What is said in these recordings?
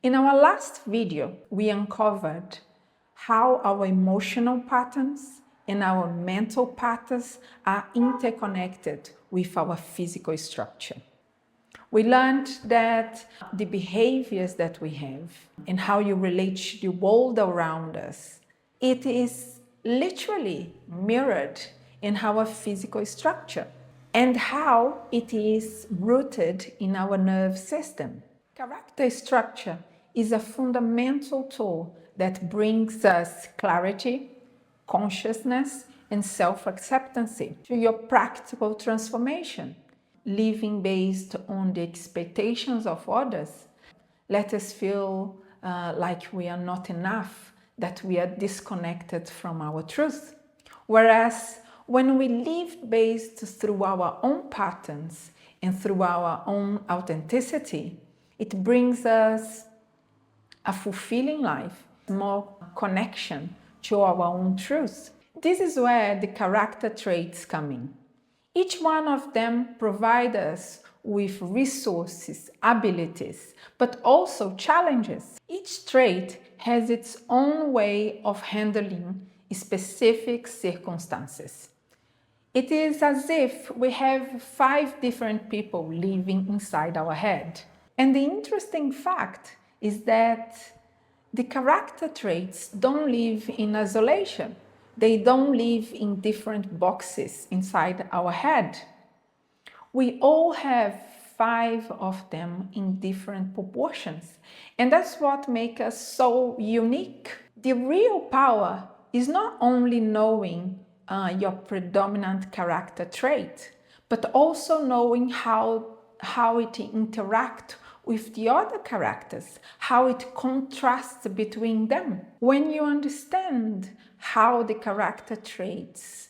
In our last video, we uncovered how our emotional patterns and our mental patterns are interconnected with our physical structure. We learned that the behaviors that we have and how you relate to the world around us, it is literally mirrored in our physical structure and how it is rooted in our nerve system. Character structure is a fundamental tool that brings us clarity, consciousness, and self-acceptance to your practical transformation. Living based on the expectations of others, let us feel like we are not enough, that we are disconnected from our truth. Whereas when we live based through our own patterns and through our own authenticity, it brings us a fulfilling life, more connection to our own truth. This is where the character traits come in. Each one of them provides us with resources, abilities, but also challenges. Each trait has its own way of handling specific circumstances. It is as if we have 5 different people living inside our head. And the interesting fact is that the character traits don't live in isolation. They don't live in different boxes inside our head. We all have 5 of them in different proportions. And that's what makes us so unique. The real power is not only knowing your predominant character trait, but also knowing how it interacts with the other characters, how it contrasts between them. When you understand how the character traits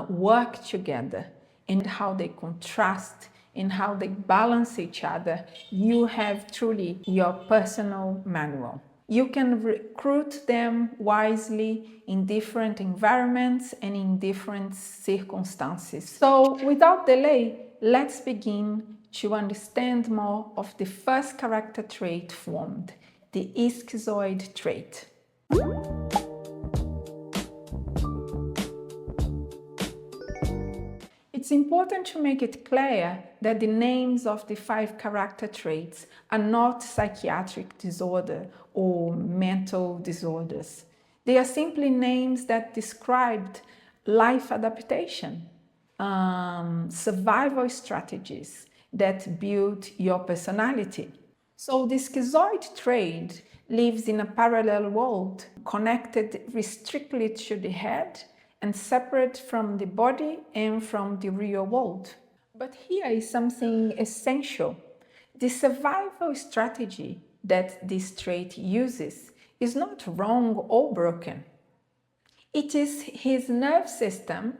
work together and how they contrast and how they balance each other, you have truly your personal manual. You can recruit them wisely in different environments and in different circumstances. So without delay, let's begin to understand more of the first character trait formed, the schizoid trait. It's important to make it clear that the names of the 5 character traits are not psychiatric disorder or mental disorders. They are simply names that describe life adaptation, survival strategies that build your personality. So the schizoid trait lives in a parallel world, connected strictly to the head and separate from the body and from the real world. But here is something essential. The survival strategy that this trait uses is not wrong or broken. It is his nerve system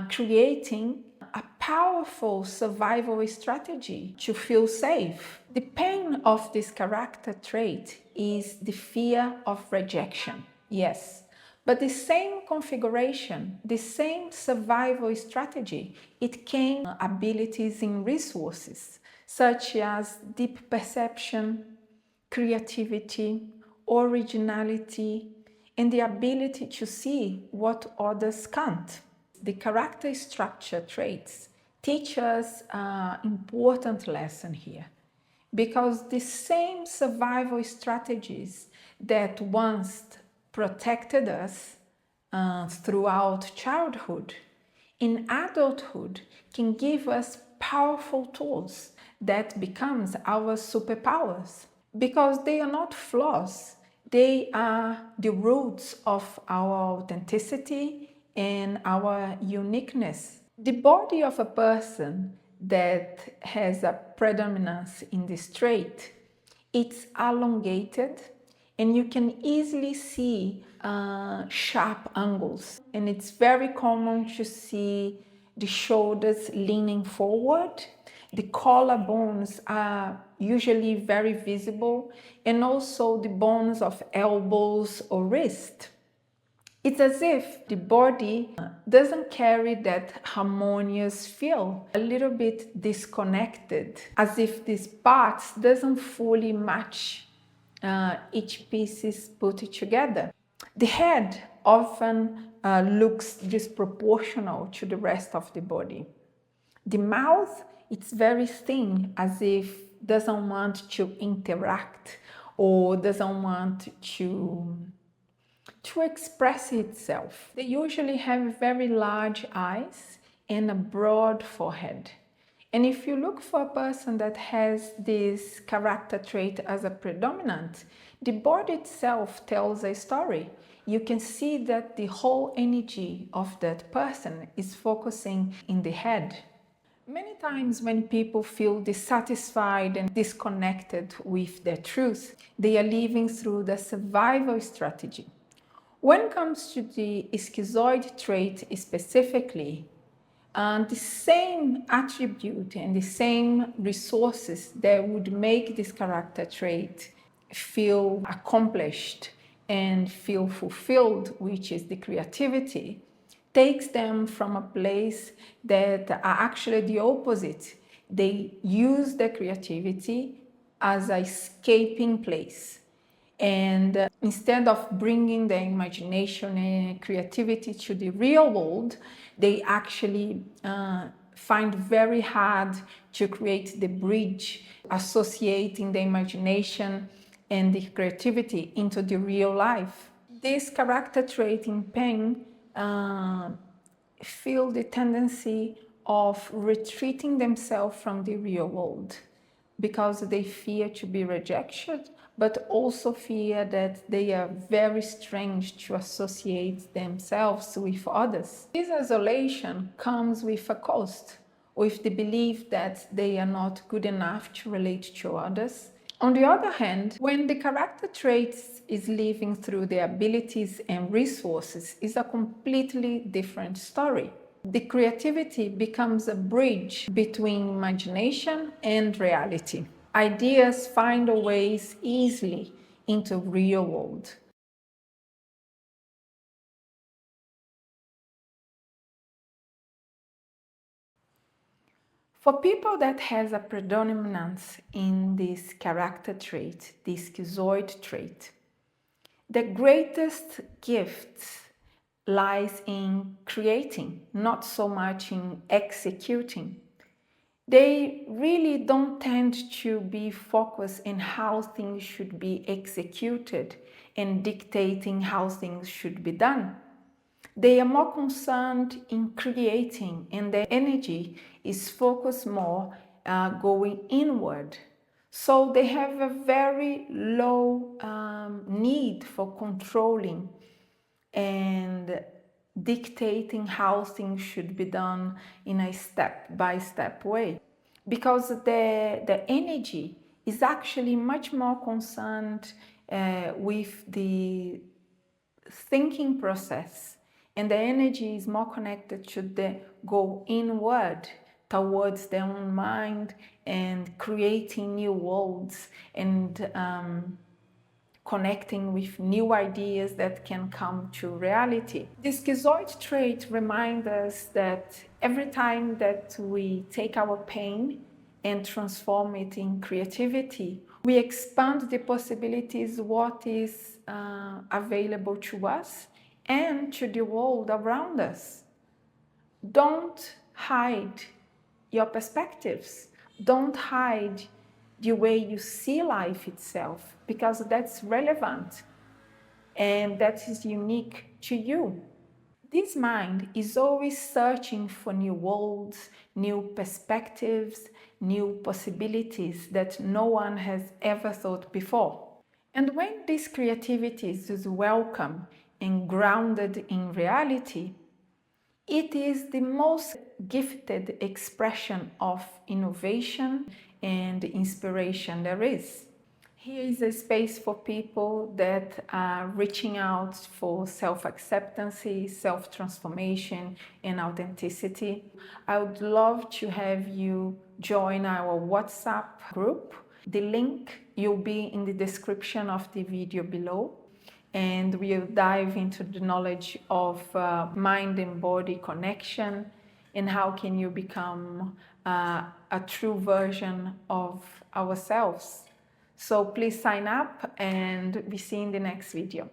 creating a powerful survival strategy to feel safe. The pain of this character trait is the fear of rejection, yes. But the same configuration, the same survival strategy, it came with abilities and resources, such as deep perception, creativity, originality, and the ability to see what others can't. The character structure traits teach us an important lesson here, because the same survival strategies that once protected us throughout childhood, in adulthood can give us powerful tools that becomes our superpowers, because they are not flaws, they are the roots of our authenticity and our uniqueness. The body of a person that has a predominance in this trait, it's elongated, and you can easily see sharp angles. And it's very common to see the shoulders leaning forward. The collarbones are usually very visible, and also the bones of elbows or wrist. It's as if the body doesn't carry that harmonious feel, a little bit disconnected, as if these parts doesn't fully match each piece is put together. The head often looks disproportional to the rest of the body. The mouth, it's very thin, as if doesn't want to interact or doesn't want to express itself. They usually have very large eyes and a broad forehead. And if you look for a person that has this character trait as a predominant, the body itself tells a story. You can see that the whole energy of that person is focusing in the head. Many times when people feel dissatisfied and disconnected with their truth, they are living through the survival strategy. When it comes to the schizoid trait specifically, the same attribute and the same resources that would make this character trait feel accomplished and feel fulfilled, which is the creativity, takes them from a place that are actually the opposite. They use their creativity as an escaping place. And instead of bringing their imagination and creativity to the real world, they actually find very hard to create the bridge associating the imagination and the creativity into the real life. This character trait in pain feel the tendency of retreating themselves from the real world because they fear to be rejected, but also fear that they are very strange to associate themselves with others. This isolation comes with a cost, with the belief that they are not good enough to relate to others. On the other hand, when the character traits is living through their abilities and resources, is a completely different story. The creativity becomes a bridge between imagination and reality. Ideas find their ways easily into real world. For people that has a predominance in this character trait, this schizoid trait, the greatest gift lies in creating, not so much in executing. They really don't tend to be focused in how things should be executed and dictating how things should be done. They are more concerned in creating, and their energy is focused more going inward. So they have a very low need for controlling and dictating how things should be done in a step-by-step way. Because the energy is actually much more concerned with the thinking process, and the energy is more connected to the go inward towards their own mind and creating new worlds and connecting with new ideas that can come to reality. The schizoid trait reminds us that every time that we take our pain and transform it in creativity, we expand the possibilities, what is available to us and to the world around us. Don't hide your perspectives. Don't hide the way you see life itself, because that's relevant and that is unique to you. This mind is always searching for new worlds, new perspectives, new possibilities that no one has ever thought before. And when this creativity is welcome and grounded in reality, it is the most gifted expression of innovation and inspiration there is. Here is a space for people that are reaching out for self-acceptance, self-transformation, and authenticity. I would love to have you join our WhatsApp group. The link will be in the description of the video below. And we'll dive into the knowledge of mind and body connection and how can you become a true version of ourselves. So please sign up and we see you in the next video.